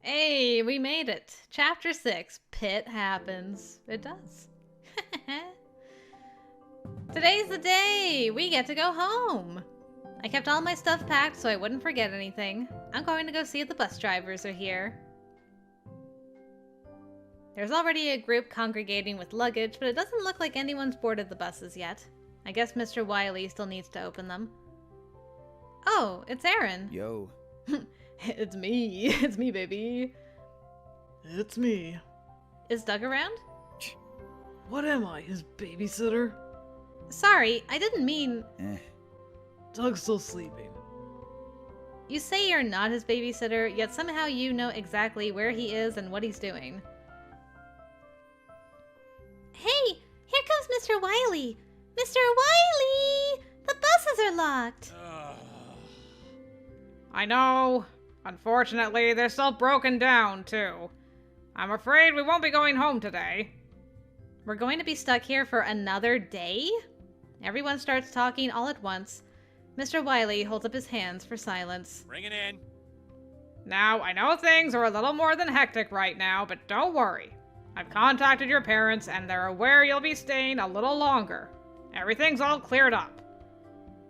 Hey, we made it. Chapter 6, Pit Happens. It does. Today's the day! We get to go home! I kept all my stuff packed so I wouldn't forget anything. I'm going to go see if the bus drivers are here. There's already a group congregating with luggage, but it doesn't look like anyone's boarded the buses yet. I guess Mr. Wiley still needs to open them. Oh, it's Aaron. Yo. It's me. It's me, baby. It's me. Is Doug around? What am I, his babysitter? Sorry, I didn't mean... Doug's still sleeping. You say you're not his babysitter, yet somehow you know exactly where he is and what he's doing. Hey, here comes Mr. Wiley! Mr. Wiley! The buses are locked! I know. Unfortunately, they're still broken down, too. I'm afraid we won't be going home today. We're going to be stuck here for another day? Everyone starts talking all at once. Mr. Wiley holds up his hands for silence. Bring it in. Now, I know things are a little more than hectic right now, but don't worry. I've contacted your parents, and they're aware you'll be staying a little longer. Everything's all cleared up.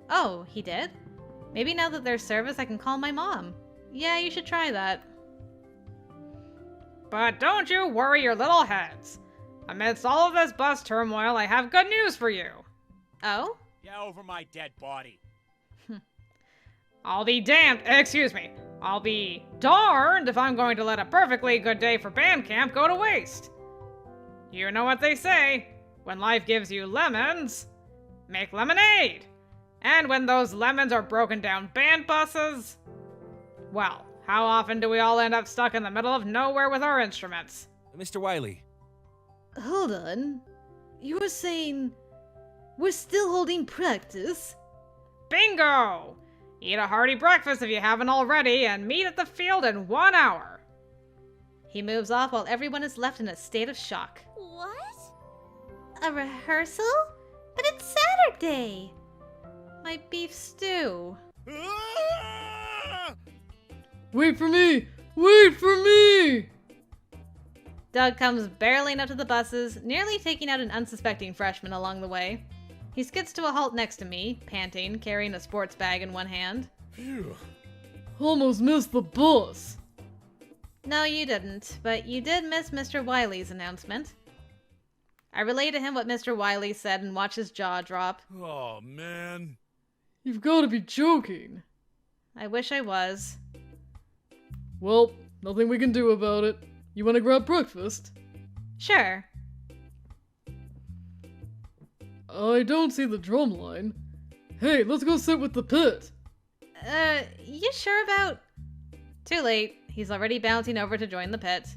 Oh, he did? Maybe now that there's service, I can call my mom. Yeah, you should try that. But don't you worry your little heads. Amidst all of this bus turmoil, I have good news for you. Oh? Get over my dead body. I'll be darned if I'm going to let a perfectly good day for band camp go to waste. You know what they say, when life gives you lemons, make lemonade. And when those lemons are broken down band buses, well, how often do we all end up stuck in the middle of nowhere with our instruments? Mr. Wiley. Hold on. You were saying we're still holding practice? Bingo! Eat a hearty breakfast if you haven't already, and meet at the field in 1 hour. He moves off while everyone is left in a state of shock. What? A rehearsal? But it's Saturday! My beef stew. Wait for me! Wait for me! Doug comes barreling up to the buses, nearly taking out an unsuspecting freshman along the way. He skids to a halt next to me, panting, carrying a sports bag in one hand. Phew. Almost missed the bus. No, you didn't, but you did miss Mr. Wiley's announcement. I relay to him what Mr. Wiley said and watch his jaw drop. Oh, man. You've got to be joking. I wish I was. Well, nothing we can do about it. You want to grab breakfast? Sure. I don't see the drum line. Hey, let's go sit with the pit. You sure about... Too late. He's already bouncing over to join the pit.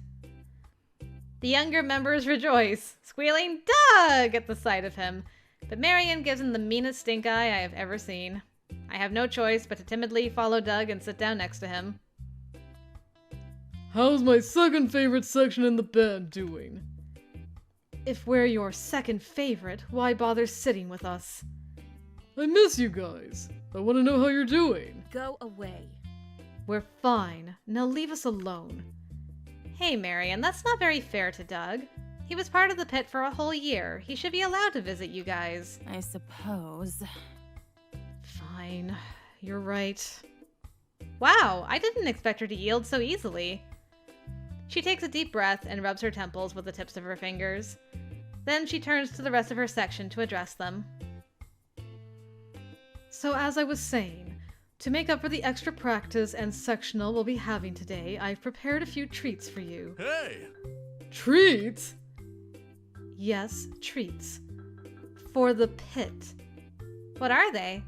The younger members rejoice, squealing Doug at the sight of him, but Marion gives him the meanest stink eye I have ever seen. I have no choice but to timidly follow Doug and sit down next to him. How's my second favorite section in the band doing? If we're your second favorite, why bother sitting with us? I miss you guys. I want to know how you're doing. Go away. We're fine. Now leave us alone. Hey, Marion, that's not very fair to Doug. He was part of the pit for a whole year. He should be allowed to visit you guys. I suppose. Fine. You're right. Wow, I didn't expect her to yield so easily. She takes a deep breath and rubs her temples with the tips of her fingers. Then she turns to the rest of her section to address them. So as I was saying, to make up for the extra practice and sectional we'll be having today, I've prepared a few treats for you. Hey! Treats? Yes, treats. For the pit. What are they?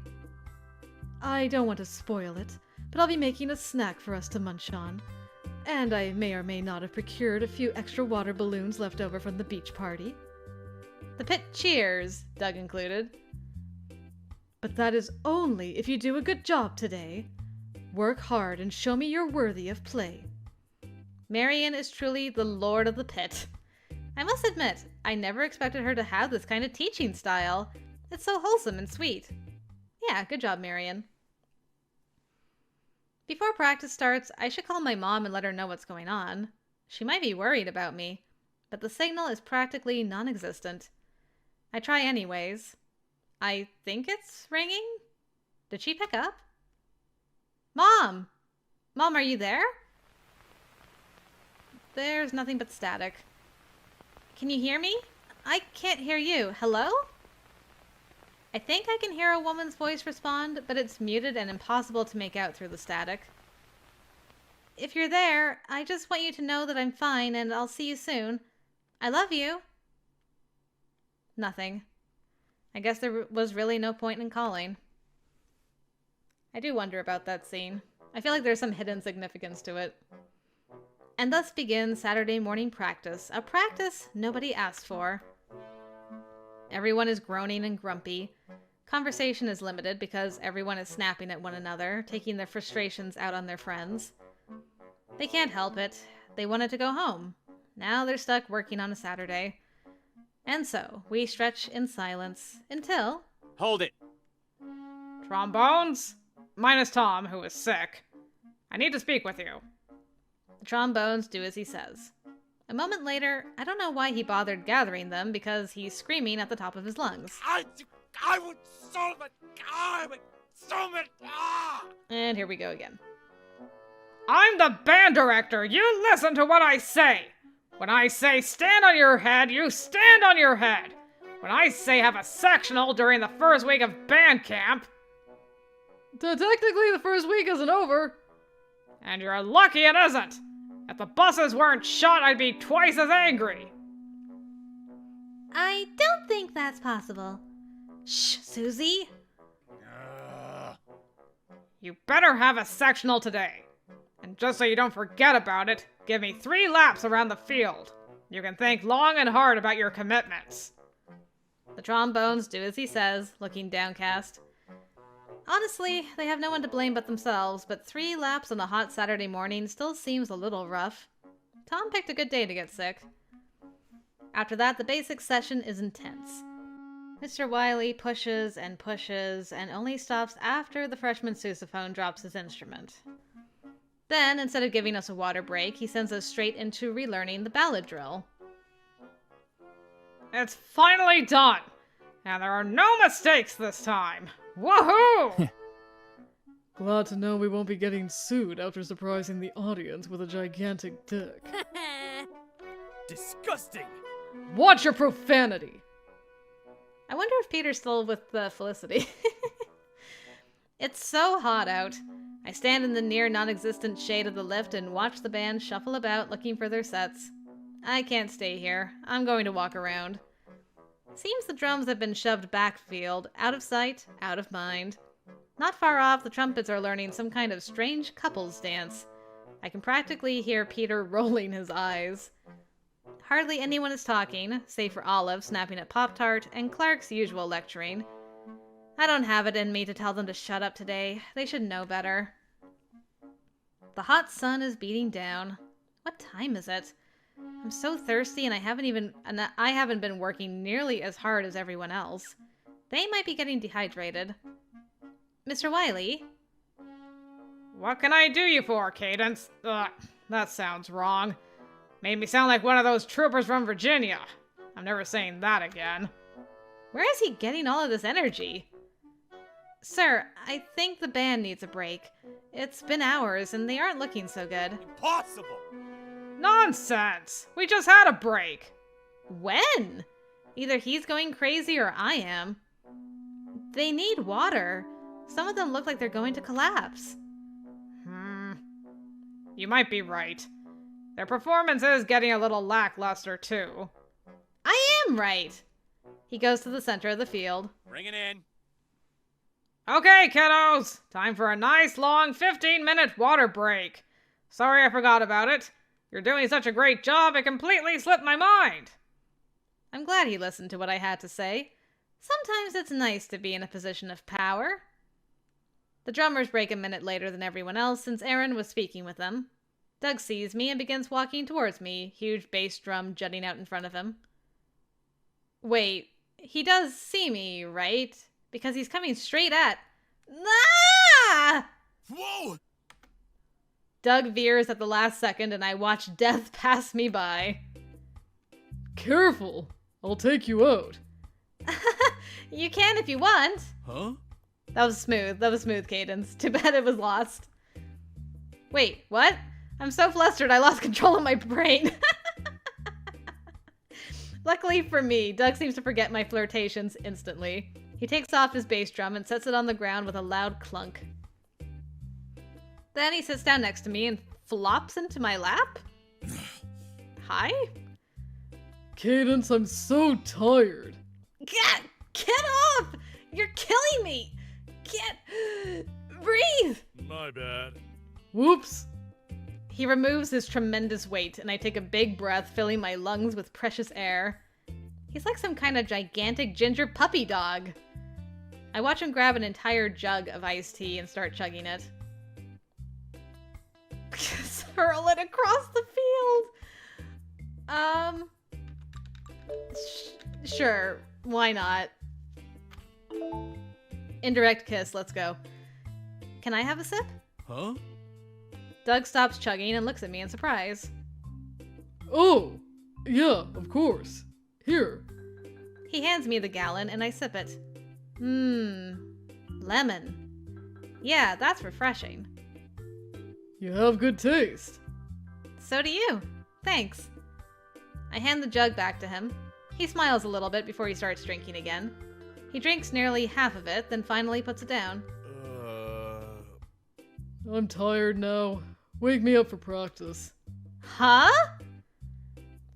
I don't want to spoil it, but I'll be making a snack for us to munch on. And I may or may not have procured a few extra water balloons left over from the beach party. The pit cheers, Doug included. But that is only if you do a good job today. Work hard and show me you're worthy of play. Marion is truly the lord of the pit. I must admit, I never expected her to have this kind of teaching style. It's so wholesome and sweet. Yeah, good job, Marion. Before practice starts, I should call my mom and let her know what's going on. She might be worried about me, but the signal is practically non-existent. I try anyways. I think it's ringing? Did she pick up? Mom! Mom, are you there? There's nothing but static. Can you hear me? I can't hear you. Hello? I think I can hear a woman's voice respond, but it's muted and impossible to make out through the static. If you're there, I just want you to know that I'm fine and I'll see you soon. I love you. Nothing. I guess there was really no point in calling. I do wonder about that scene. I feel like there's some hidden significance to it. And thus begins Saturday morning practice, a practice nobody asked for. Everyone is groaning and grumpy. Conversation is limited because everyone is snapping at one another, taking their frustrations out on their friends. They can't help it. They wanted to go home. Now they're stuck working on a Saturday. And so, we stretch in silence until... Hold it. Trombones? Minus Tom, who is sick. I need to speak with you. The trombones do as he says. A moment later, I don't know why he bothered gathering them because he's screaming at the top of his lungs. I would so much. I would so much. And here we go again. I'm the band director. You listen to what I say. When I say stand on your head, you stand on your head. When I say have a sectional during the first week of band camp... Technically, the first week isn't over. And you're lucky it isn't. If the buses weren't shot, I'd be twice as angry. I don't think that's possible. Shh, Susie. You better have a sectional today. And just so you don't forget about it, give me 3 laps around the field. You can think long and hard about your commitments. The trombones do as he says, looking downcast. Honestly, they have no one to blame but themselves, but 3 laps on a hot Saturday morning still seems a little rough. Tom picked a good day to get sick. After that, the basic session is intense. Mr. Wiley pushes and pushes and only stops after the freshman sousaphone drops his instrument. Then, instead of giving us a water break, he sends us straight into relearning the ballad drill. It's finally done! And there are no mistakes this time! Woohoo! Glad to know we won't be getting sued after surprising the audience with a gigantic dick. Disgusting. Watch your profanity! I wonder if Peter's still with Felicity. It's so hot out. I stand in the near non-existent shade of the lift and watch the band shuffle about looking for their sets. I can't stay here. I'm going to walk around. Seems the drums have been shoved backfield, out of sight, out of mind. Not far off, the trumpets are learning some kind of strange couples dance. I can practically hear Peter rolling his eyes. Hardly anyone is talking, save for Olive snapping at Pop-Tart and Clark's usual lecturing. I don't have it in me to tell them to shut up today. They should know better. The hot sun is beating down. What time is it? I'm so thirsty and I haven't been working nearly as hard as everyone else. They might be getting dehydrated. Mr. Wiley? What can I do you for, Cadence? Ugh, that sounds wrong. Made me sound like one of those troopers from Virginia. I'm never saying that again. Where is he getting all of this energy? Sir, I think the band needs a break. It's been hours and they aren't looking so good. Impossible. Nonsense! We just had a break. When? Either he's going crazy or I am. They need water. Some of them look like they're going to collapse. You might be right. Their performance is getting a little lackluster, too. I am right. He goes to the center of the field. Bring it in. Okay, kiddos. Time for a nice long 15-minute water break. Sorry I forgot about it. You're doing such a great job, it completely slipped my mind. I'm glad he listened to what I had to say. Sometimes it's nice to be in a position of power. The drummers break a minute later than everyone else since Aaron was speaking with them. Doug sees me and begins walking towards me, huge bass drum jutting out in front of him. Wait, he does see me, right? Because he's coming straight at... Ah! Whoa! Doug veers at the last second and I watch death pass me by. Careful! I'll take you out. You can if you want. Huh? That was smooth. That was smooth, Cadence. Too bad it was lost. Wait, what? I'm so flustered I lost control of my brain. Luckily for me, Doug seems to forget my flirtations instantly. He takes off his bass drum and sets it on the ground with a loud clunk. Then he sits down next to me and flops into my lap? Hi? Cadence, I'm so tired. Get off! You're killing me! Breathe! My bad. Whoops. He removes his tremendous weight, and I take a big breath, filling my lungs with precious air. He's like some kind of gigantic ginger puppy dog. I watch him grab an entire jug of iced tea and start chugging it. Hurl it across the field! Sure, why not? Indirect kiss, let's go. Can I have a sip? Huh? Doug stops chugging and looks at me in surprise. Oh, yeah, of course. Here. He hands me the gallon and I sip it. Lemon. Yeah, that's refreshing. You have good taste. So do you. Thanks. I hand the jug back to him. He smiles a little bit before he starts drinking again. He drinks nearly half of it, then finally puts it down. I'm tired now. Wake me up for practice. Huh?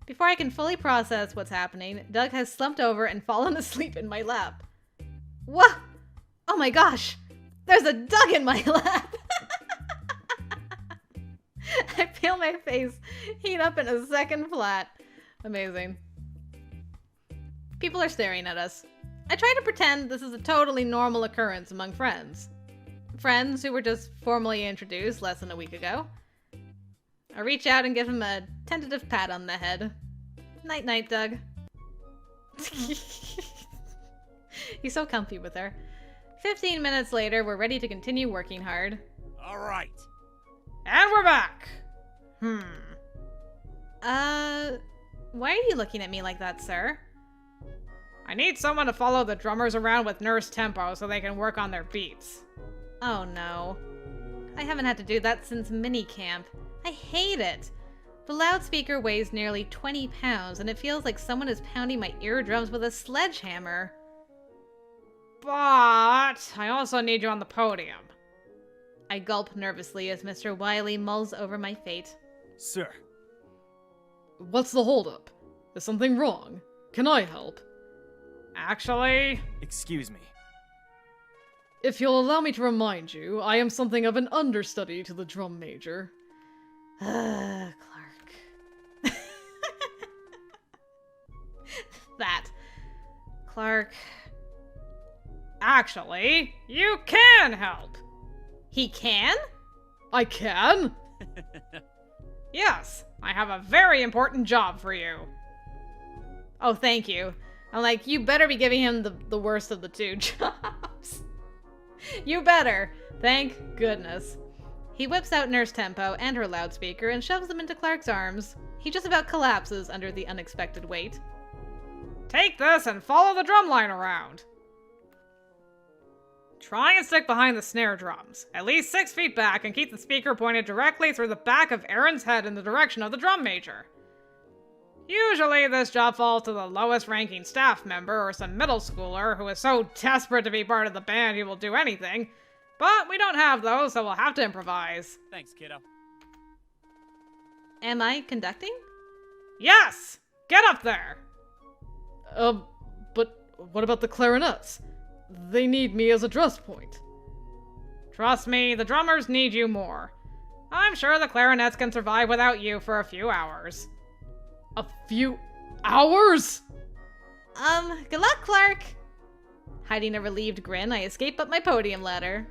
Before I can fully process what's happening, Doug has slumped over and fallen asleep in my lap. What? Oh my gosh! There's a Doug in my lap! I feel my face heat up in a second flat. Amazing. People are staring at us. I try to pretend this is a totally normal occurrence among friends. Friends who were just formally introduced less than a week ago. I reach out and give him a tentative pat on the head. Night-night, Doug. He's so comfy with her. 15 minutes later, we're ready to continue working hard. All right. And we're back. Why are you looking at me like that, sir? I need someone to follow the drummers around with nurse tempo so they can work on their beats. Oh no. I haven't had to do that since minicamp. I hate it. The loudspeaker weighs nearly 20 pounds and it feels like someone is pounding my eardrums with a sledgehammer. But I also need you on the podium. I gulp nervously as Mr. Wiley mulls over my fate. Sir. What's the holdup? Is something wrong? Can I help? Actually, Excuse me. If you'll allow me to remind you, I am something of an understudy to the drum major. Clark. That. Clark. actually, you can help. He can? I can? Yes, I have a very important job for you. Oh, thank you. I'm like, you better be giving him the worst of the two jobs. You better. Thank goodness. He whips out Nurse Tempo and her loudspeaker and shoves them into Clark's arms. He just about collapses under the unexpected weight. Take this and follow the drum line around. Try and stick behind the snare drums, at least 6 feet back, and keep the speaker pointed directly through the back of Aaron's head in the direction of the drum major. Usually this job falls to the lowest ranking staff member or some middle schooler who is so desperate to be part of the band he will do anything, but we don't have those, so we'll have to improvise. Thanks, kiddo. Am I conducting? Yes! Get up there! But what about the clarinets? They need me as a dress point. Trust me, the drummers need you more. I'm sure the clarinets can survive without you for a few hours. A few hours? Good luck, Clark. Hiding a relieved grin, I escape up my podium ladder.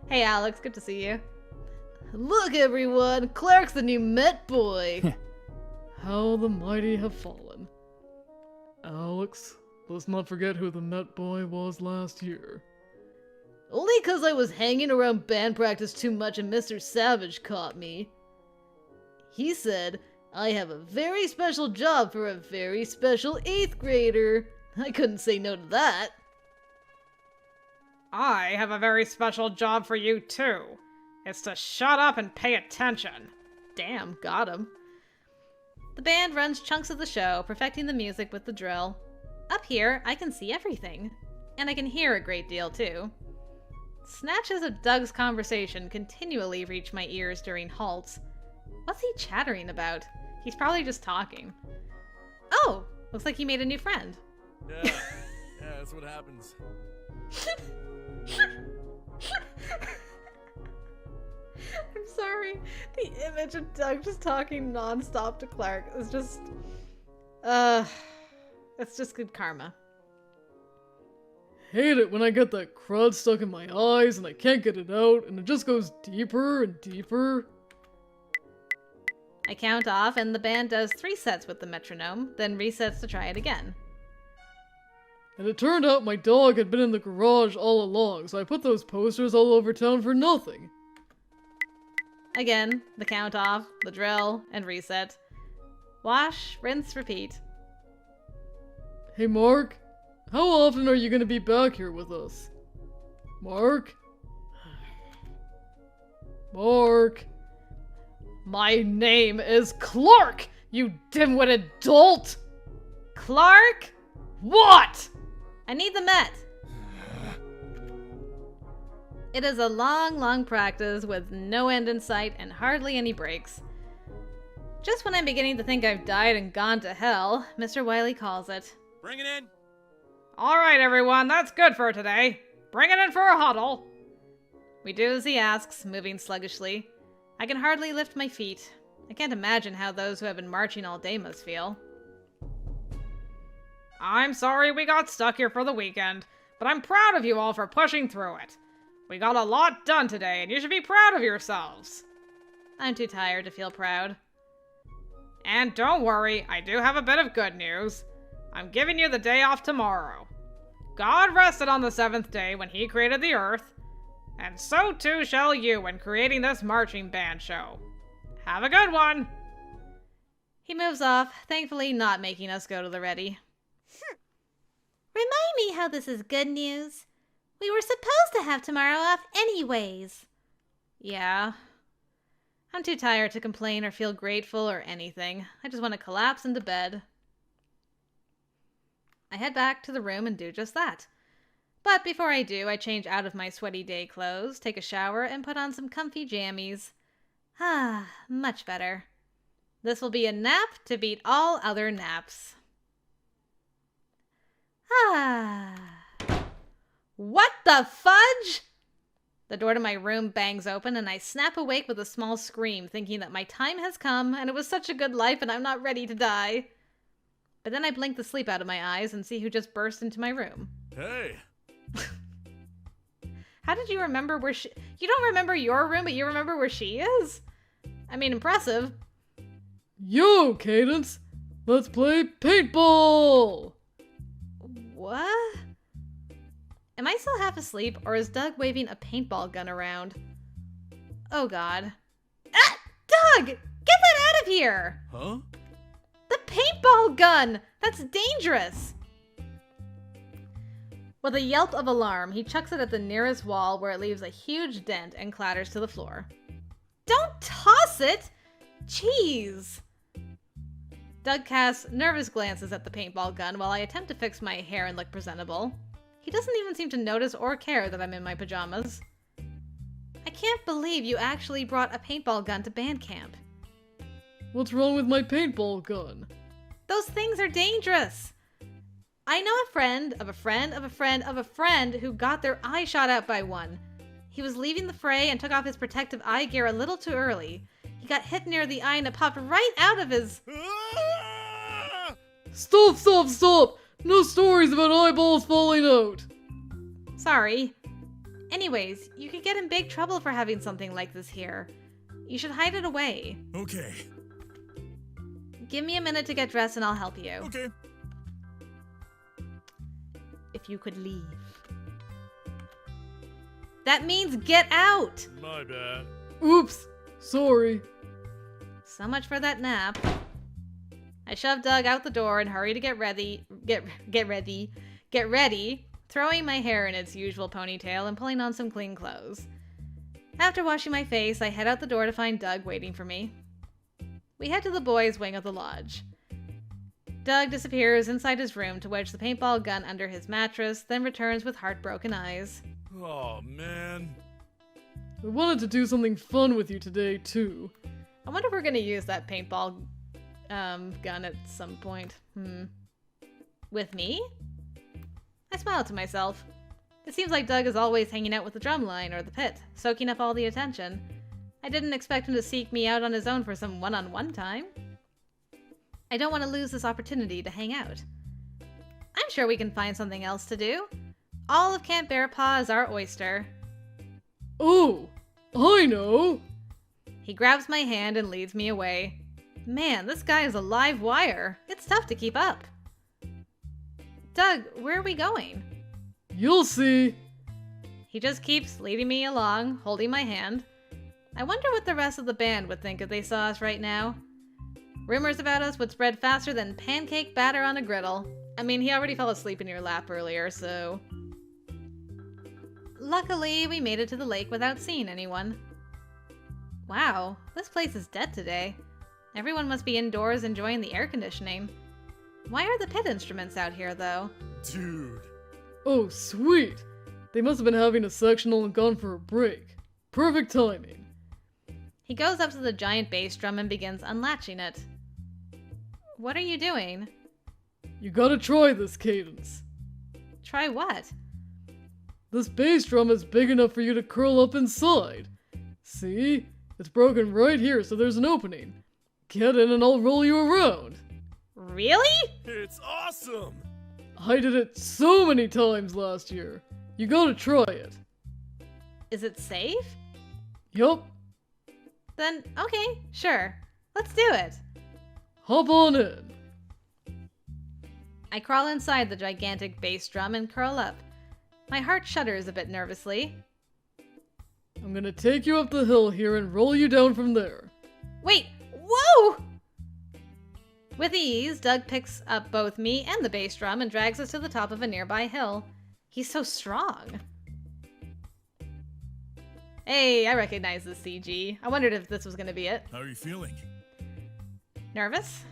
Hey, Alex, good to see you. Look, everyone, Clark's the new Met boy. How the mighty have fallen. Alex, let's not forget who the Met boy was last year. Only 'cause I was hanging around band practice too much and Mr. Savage caught me. He said, I have a very special job for a very special 8th grader. I couldn't say no to that. I have a very special job for you, too. It's to shut up and pay attention. Damn, got him. The band runs chunks of the show, perfecting the music with the drill. Up here, I can see everything. And I can hear a great deal, too. Snatches of Doug's conversation continually reach my ears during halts. What's he chattering about? He's probably just talking. Oh, looks like he made a new friend. Yeah, that's what happens. I'm sorry. The image of Doug just talking nonstop to Clark is just... it's just good karma. Hate it when I get that crud stuck in my eyes and I can't get it out and it just goes deeper and deeper. I count off and the band does 3 sets with the metronome, then resets to try it again. And it turned out my dog had been in the garage all along, so I put those posters all over town for nothing. Again, the count off, the drill, and reset. Wash, rinse, repeat. Hey Mark, how often are you gonna be back here with us? Mark? Mark? My name is Clark, you dimwitted dolt! Clark? What? I need the Met. It is a long, long practice with no end in sight and hardly any breaks. Just when I'm beginning to think I've died and gone to hell, Mr. Wiley calls it. Bring it in. All right, everyone, that's good for today. Bring it in for a huddle. We do as he asks, moving sluggishly. I can hardly lift my feet. I can't imagine how those who have been marching all day must feel. I'm sorry we got stuck here for the weekend, but I'm proud of you all for pushing through it. We got a lot done today, and you should be proud of yourselves. I'm too tired to feel proud. And don't worry, I do have a bit of good news. I'm giving you the day off tomorrow. God rested on the 7th day when he created the earth, and so too shall you when creating this marching band show. Have a good one! He moves off, thankfully not making us go to the ready. Remind me how this is good news. We were supposed to have tomorrow off anyways. Yeah. I'm too tired to complain or feel grateful or anything. I just want to collapse into bed. I head back to the room and do just that. But before I do, I change out of my sweaty day clothes, take a shower, and put on some comfy jammies. Ah, much better. This will be a nap to beat all other naps. Ah. What the fudge? The door to my room bangs open and I snap awake with a small scream, thinking that my time has come and it was such a good life and I'm not ready to die. But then I blink the sleep out of my eyes and see who just burst into my room. Hey. How did you remember where she... You don't remember your room, but you remember where she is? I mean, impressive. Yo, Cadence! Let's play paintball! What? Am I still half asleep, or is Doug waving a paintball gun around? Oh god. Ah! Doug! Get that out of here! Huh? The paintball gun! That's dangerous! With a yelp of alarm, he chucks it at the nearest wall where it leaves a huge dent and clatters to the floor. Don't toss it! Jeez! Doug casts nervous glances at the paintball gun while I attempt to fix my hair and look presentable. He doesn't even seem to notice or care that I'm in my pajamas. I can't believe you actually brought a paintball gun to band camp. What's wrong with my paintball gun? Those things are dangerous! I know a friend of a friend of a friend of a friend who got their eye shot out by one. He was leaving the fray and took off his protective eye gear a little too early. He got hit near the eye and it popped right out of his... Stop, stop, stop! No stories about eyeballs falling out! Sorry. Anyways, you could get in big trouble for having something like this here. You should hide it away. Okay. Give me a minute to get dressed and I'll help you. Okay. If you could leave. That means get out! My bad. Oops. Sorry. So much for that nap. I shoved Doug out the door and hurried to get ready, throwing my hair in its usual ponytail and pulling on some clean clothes. After washing my face, I head out the door to find Doug waiting for me. We head to the boys' wing of the lodge. Doug disappears inside his room to wedge the paintball gun under his mattress, then returns with heartbroken eyes. Oh, man. I wanted to do something fun with you today, too. I wonder if we're gonna use that paintball gun at some point. With me? I smile to myself. It seems like Doug is always hanging out with the drumline or the pit, soaking up all the attention. I didn't expect him to seek me out on his own for some one-on-one time. I don't want to lose this opportunity to hang out. I'm sure we can find something else to do. All of Camp Bearpaw is our oyster. Oh, I know. He grabs my hand and leads me away. Man, this guy is a live wire. It's tough to keep up. Doug, where are we going? You'll see. He just keeps leading me along, holding my hand. I wonder what the rest of the band would think if they saw us right now. Rumors about us would spread faster than pancake batter on a griddle. I mean, he already fell asleep in your lap earlier, so... Luckily, we made it to the lake without seeing anyone. Wow, this place is dead today. Everyone must be indoors enjoying the air conditioning. Why are the pit instruments out here, though? Dude. Oh, sweet. They must have been having a sectional and gone for a break. Perfect timing. He goes up to the giant bass drum and begins unlatching it. What are you doing? You gotta try this, Cadence. Try what? This bass drum is big enough for you to curl up inside. See? It's broken right here, so there's an opening. Get in and I'll roll you around. Really? It's awesome. I did it so many times last year. You gotta try it. Is it safe? Yup. Then, okay, sure. Let's do it. Hop on in. I crawl inside the gigantic bass drum and curl up. My heart shudders a bit nervously. I'm gonna take you up the hill here and roll you down from there. Wait! Whoa! With ease, Doug picks up both me and the bass drum and drags us to the top of a nearby hill. He's so strong. Hey, I recognize this CG. I wondered if this was gonna be it. How are you feeling? Nervous?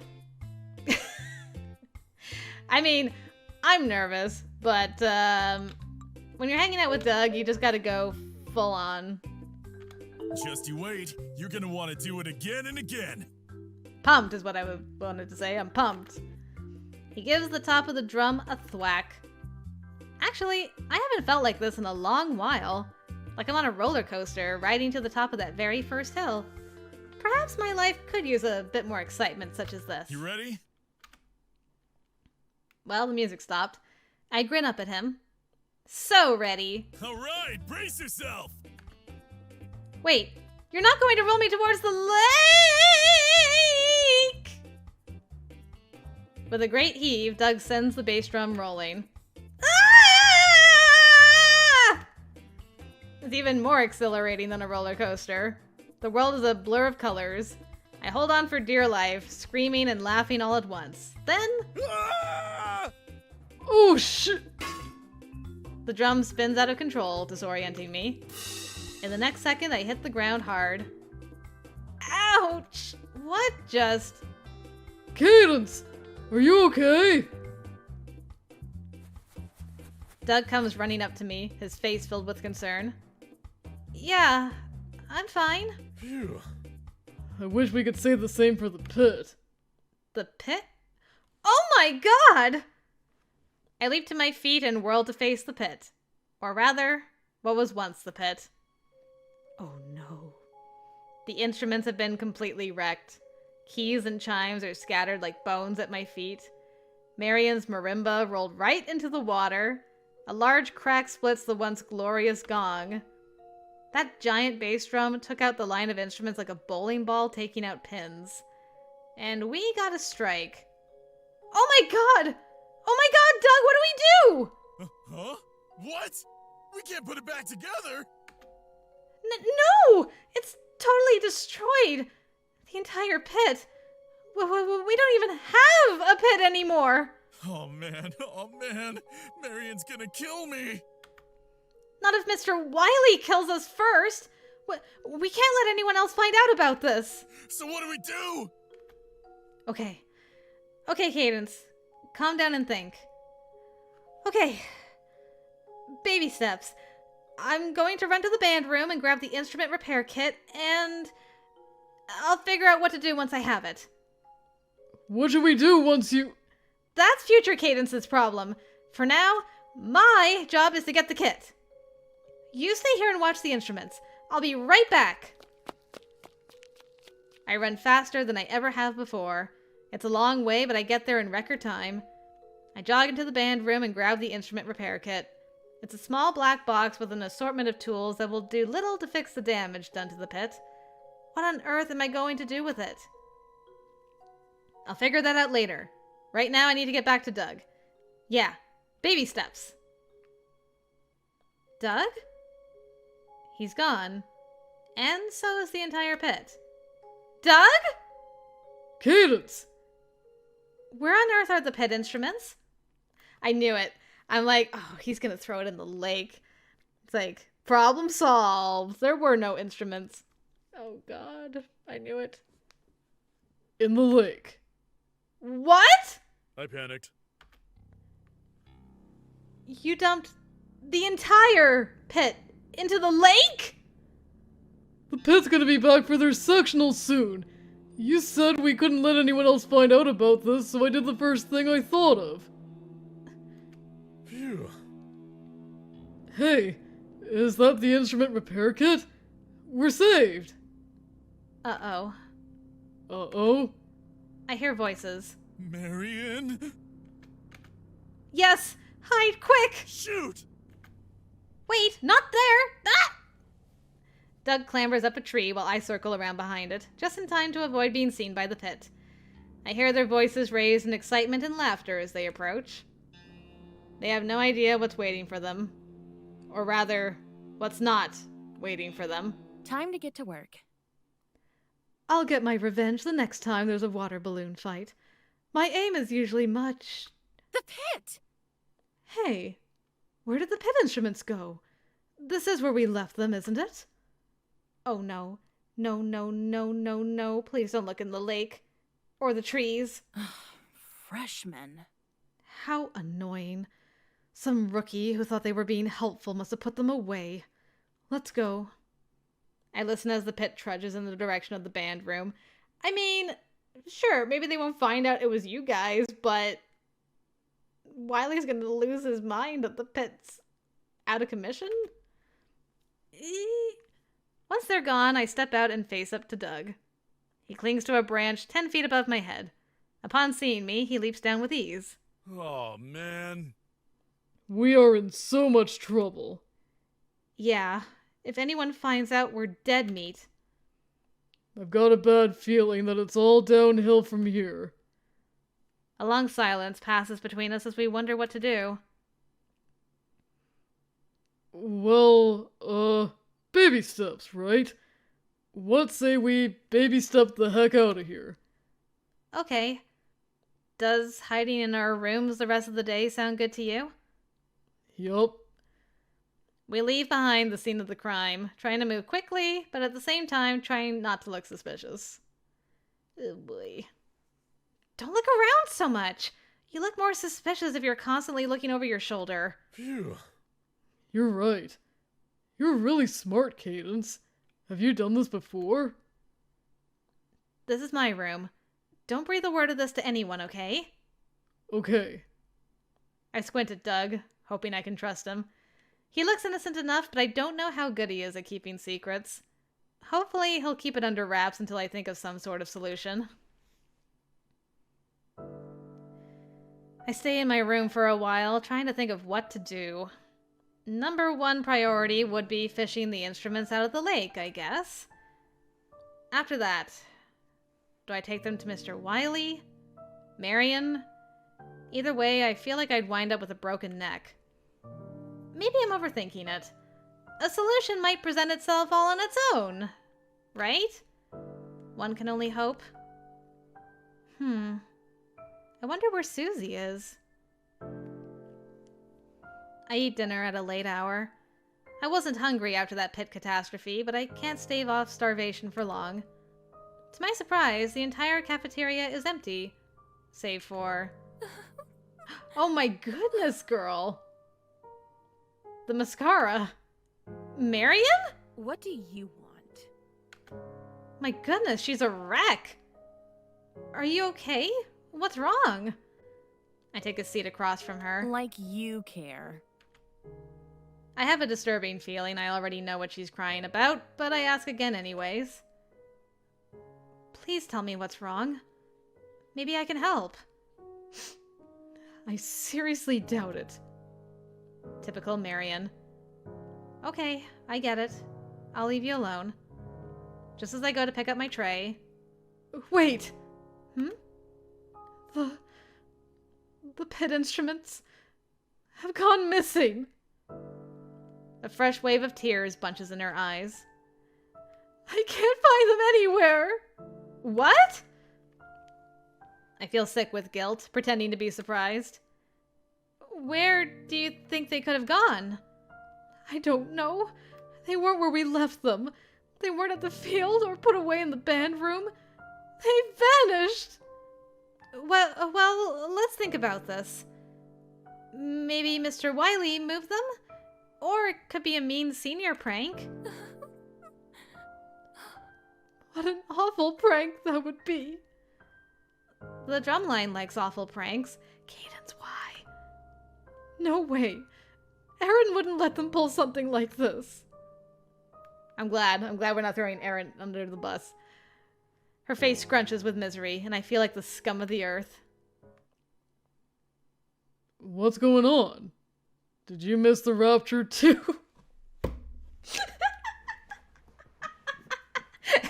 I mean, I'm nervous, but when you're hanging out with Doug, you just gotta go full on. Just you wait. You're gonna want to do it again and again. Pumped is what I wanted to say. I'm pumped. He gives the top of the drum a thwack. Actually, I haven't felt like this in a long while. Like I'm on a roller coaster riding to the top of that very first hill. Perhaps my life could use a bit more excitement such as this. You ready? Well, the music stopped. I grin up at him. So ready. All right, brace yourself. Wait, you're not going to roll me towards the lake! With a great heave, Doug sends the bass drum rolling. Ah! It's even more exhilarating than a roller coaster. The world is a blur of colors. I hold on for dear life, screaming and laughing all at once. Then... Ah! Oh, shit! The drum spins out of control, disorienting me. In the next second, I hit the ground hard. Ouch! What just... Cadence! Are you okay? Doug comes running up to me, his face filled with concern. Yeah, I'm fine. Phew. I wish we could say the same for the pit. The pit? Oh my god! I leap to my feet and whirl to face the pit. Or rather, what was once the pit. Oh no. The instruments have been completely wrecked. Keys and chimes are scattered like bones at my feet. Marion's marimba rolled right into the water. A large crack splits the once glorious gong. That giant bass drum took out the line of instruments like a bowling ball taking out pins. And we got a strike. Oh my god! Oh my god, Doug, what do we do? Huh? What? We can't put it back together. No! It's totally destroyed! The entire pit. We don't even have a pit anymore! Oh man, Marion's gonna kill me! Not if Mr. Wiley kills us first! We can't let anyone else find out about this! So what do we do? Okay, Cadence. Calm down and think. Okay. Baby steps. I'm going to run to the band room and grab the instrument repair kit, and I'll figure out what to do once I have it. What should we do once you... That's future Cadence's problem. For now, my job is to get the kit. You stay here and watch the instruments. I'll be right back. I run faster than I ever have before. It's a long way, but I get there in record time. I jog into the band room and grab the instrument repair kit. It's a small black box with an assortment of tools that will do little to fix the damage done to the pit. What on earth am I going to do with it? I'll figure that out later. Right now I need to get back to Doug. Yeah, baby steps. Doug? He's gone. And so is the entire pit. Doug? Cadence! Where on earth are the pit instruments? I knew it. I'm like, oh, he's gonna throw it in the lake. It's like, problem solved. There were no instruments. Oh god, I knew it. In the lake. What? I panicked. You dumped the entire pit into the lake? The pit's gonna be back for their sectional soon. You said we couldn't let anyone else find out about this, so I did the first thing I thought of. Phew. Hey, is that the instrument repair kit? We're saved. Uh-oh. Uh-oh? I hear voices. Marion? Yes! Hide, quick! Shoot! Wait, not there! Ah! Doug clambers up a tree while I circle around behind it, just in time to avoid being seen by the pit. I hear their voices raised in excitement and laughter as they approach. They have no idea what's waiting for them. Or rather, what's not waiting for them. Time to get to work. I'll get my revenge the next time there's a water balloon fight. My aim is usually much... The pit! Hey, where did the pit instruments go? This is where we left them, isn't it? Oh no. No, no, no, no, no. Please don't look in the lake. Or the trees. Freshmen. How annoying. Some rookie who thought they were being helpful must have put them away. Let's go. I listen as the pit trudges in the direction of the band room. I mean, sure, maybe they won't find out it was you guys, but Wiley's gonna lose his mind that the pit's out of commission? Once they're gone, I step out and face up to Doug. He clings to a branch 10 feet above my head. Upon seeing me, he leaps down with ease. Oh, man. We are in so much trouble. Yeah, if anyone finds out, we're dead meat. I've got a bad feeling that it's all downhill from here. A long silence passes between us as we wonder what to do. Well, baby steps, right? What say we baby step the heck out of here? Okay. Does hiding in our rooms the rest of the day sound good to you? Yup. We leave behind the scene of the crime, trying to move quickly, but at the same time trying not to look suspicious. Oh boy. Don't look around so much. You look more suspicious if you're constantly looking over your shoulder. Phew. You're right. You're really smart, Cadence. Have you done this before? This is my room. Don't breathe a word of this to anyone, okay? Okay. I squint at Doug, hoping I can trust him. He looks innocent enough, but I don't know how good he is at keeping secrets. Hopefully, he'll keep it under wraps until I think of some sort of solution. I stay in my room for a while, trying to think of what to do. Number one priority would be fishing the instruments out of the lake, I guess. After that, do I take them to Mr. Wiley? Marion? Either way, I feel like I'd wind up with a broken neck. Maybe I'm overthinking it. a solution might present itself all on its own, right? One can only hope. I wonder where Susie is. I eat dinner at a late hour. I wasn't hungry after that pit catastrophe, but I can't stave off starvation for long. To my surprise, the entire cafeteria is empty. Save for... Oh my goodness, girl! The mascara. Marion? What do you want? My goodness, she's a wreck! Are you okay? What's wrong? I take a seat across from her. Like you care. I have a disturbing feeling I already know what she's crying about, but I ask again anyways. Please tell me what's wrong. Maybe I can help. I seriously doubt it. Typical Marion. Okay, I get it. I'll leave you alone. Just as I go to pick up my tray. Wait! Hmm? The pit instruments have gone missing. A fresh wave of tears bunches in her eyes. I can't find them anywhere. What? I feel sick with guilt, pretending to be surprised. Where do you think they could have gone? I don't know. They weren't where we left them. They weren't at the field or put away in the band room. They vanished. Well, let's think about this. Maybe Mr. Wiley moved them? Or it could be a mean senior prank. What an awful prank that would be. The drumline likes awful pranks. Cadence, why? No way. Erin wouldn't let them pull something like this. I'm glad we're not throwing Erin under the bus. Her face scrunches with misery, and I feel like the scum of the earth. What's going on? Did you miss the rapture too?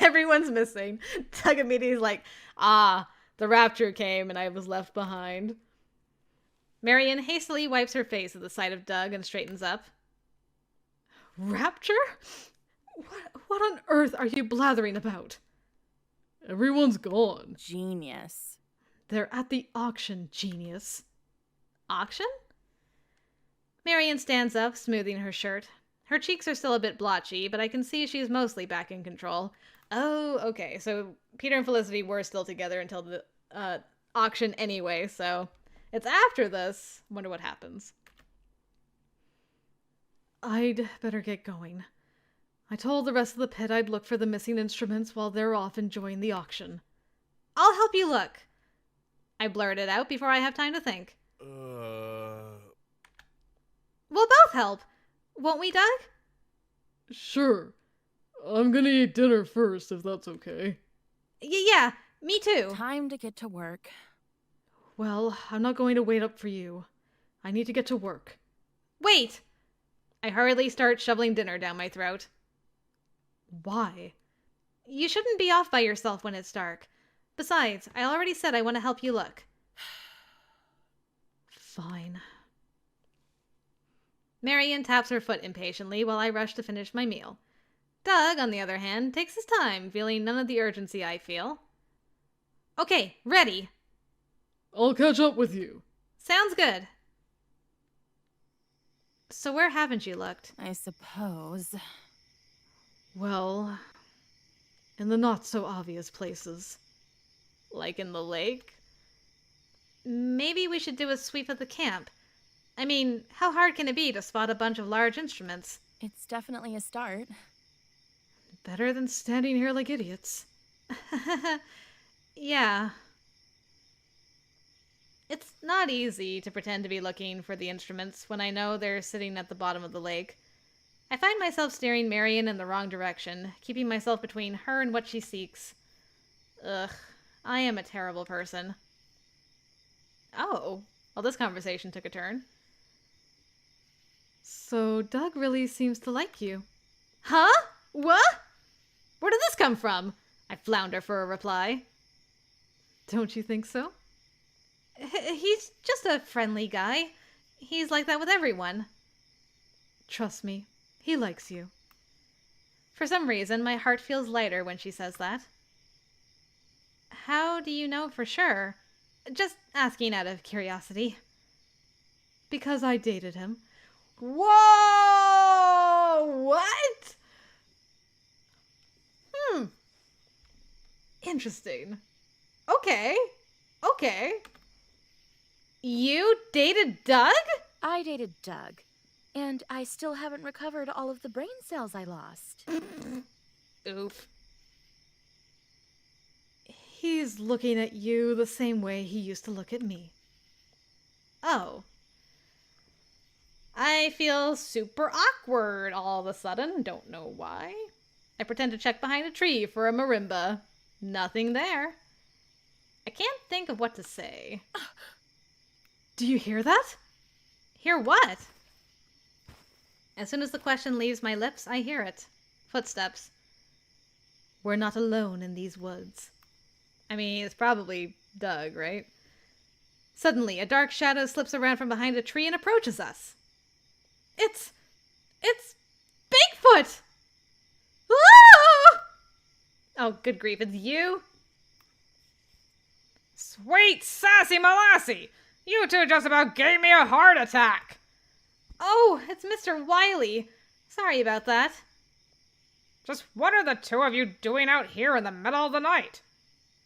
Everyone's missing. Doug immediately is like, the rapture came and I was left behind. Marion hastily wipes her face at the sight of Doug and straightens up. Rapture? What on earth are you blathering about? Everyone's gone. Genius. They're at the auction, genius. Auction? Marion stands up, smoothing her shirt. Her cheeks are still a bit blotchy, but I can see she's mostly back in control. Oh, okay, so Peter and Felicity were still together until the auction anyway, so it's after this. Wonder what happens. I'd better get going. I told the rest of the pit I'd look for the missing instruments while they're off enjoying the auction. I'll help you look. I blurt it out before I have time to think. We'll both help. Won't we, Doug? Sure. I'm gonna eat dinner first, if that's okay. Yeah, me too. Time to get to work. Well, I'm not going to wait up for you. I need to get to work. Wait! I hurriedly start shoveling dinner down my throat. Why? You shouldn't be off by yourself when it's dark. Besides, I already said I want to help you look. Fine. Marion taps her foot impatiently while I rush to finish my meal. Doug, on the other hand, takes his time, feeling none of the urgency I feel. Okay, ready. I'll catch up with you. Sounds good. So where haven't you looked? I suppose. Well, in the not-so-obvious places. Like in the lake? Maybe we should do a sweep of the camp. I mean, how hard can it be to spot a bunch of large instruments? It's definitely a start. Better than standing here like idiots. Yeah. It's not easy to pretend to be looking for the instruments when I know they're sitting at the bottom of the lake. I find myself steering Marion in the wrong direction, keeping myself between her and what she seeks. Ugh, I am a terrible person. Oh, well, this conversation took a turn. So Doug really seems to like you. Huh? What? Where did this come from? I flounder for a reply. Don't you think so? He's just a friendly guy. He's like that with everyone. Trust me, He likes you. For some reason, my heart feels lighter when she says that. How do you know for sure? Just asking out of curiosity. Because I dated him. Whoa! What? Interesting. Okay. You dated Doug? I dated Doug, and I still haven't recovered all of the brain cells I lost. Oof. He's looking at you the same way he used to look at me. Oh. I feel super awkward all of a sudden. Don't know why. I pretend to check behind a tree for a marimba. Nothing there. I can't think of what to say. Do you hear that? Hear what? As soon as the question leaves my lips, I hear it. Footsteps. We're not alone in these woods. I mean, it's probably Doug, right? Suddenly, a dark shadow slips around from behind a tree and approaches us. It's Bigfoot! Ah! Oh, good grief, it's you? Sweet sassy Molassie! You two just about gave me a heart attack! Oh, it's Mr. Wiley. Sorry about that. Just what are the two of you doing out here in the middle of the night?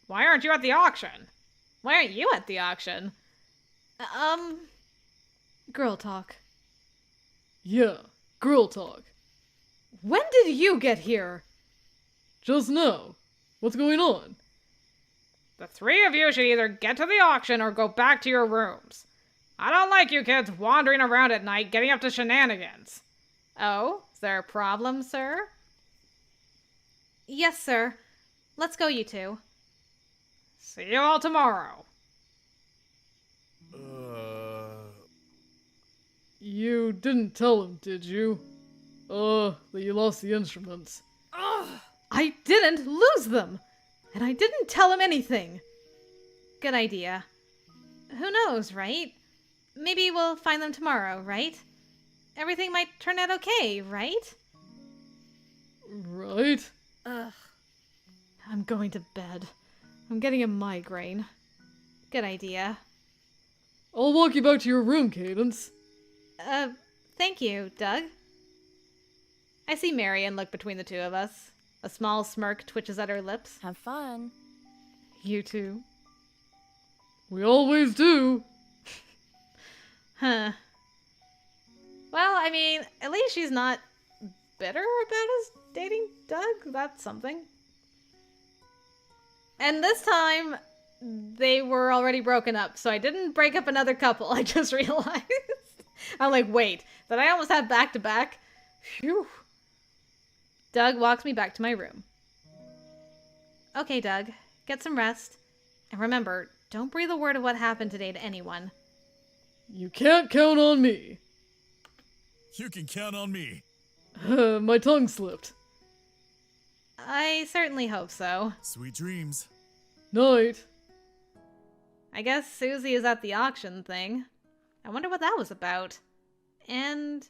Why aren't you at the auction? Why aren't you at the auction? Girl talk. Yeah, girl talk. When did you get here? Just now. What's going on? The three of you should either get to the auction or go back to your rooms. I don't like you kids wandering around at night getting up to shenanigans. Oh, is there a problem, sir? Yes, sir. Let's go, you two. See you all tomorrow. You didn't tell him, did you? That you lost the instruments. Ugh! I didn't lose them! And I didn't tell him anything! Good idea. Who knows, right? Maybe we'll find them tomorrow, right? Everything might turn out okay, right? Right? Ugh. I'm going to bed. I'm getting a migraine. Good idea. I'll walk you back to your room, Cadence. Thank you, Doug. I see Marion look between the two of us. A small smirk twitches at her lips. Have fun. You too. We always do. Huh. Well, I mean, at least she's not bitter about us dating Doug. That's something. And this time, they were already broken up, so I didn't break up another couple. I just realized. I'm like, wait, did I almost have back-to-back? Phew. Doug walks me back to my room. Okay, Doug, get some rest. And remember, don't breathe a word of what happened today to anyone. You can't count on me. You can count on me. My tongue slipped. I certainly hope so. Sweet dreams. Night. I guess Susie is at the auction thing. I wonder what that was about. And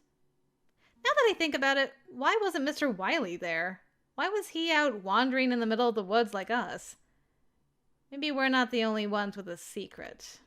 now that I think about it, why wasn't Mr. Wiley there? Why was he out wandering in the middle of the woods like us? Maybe we're not the only ones with a secret.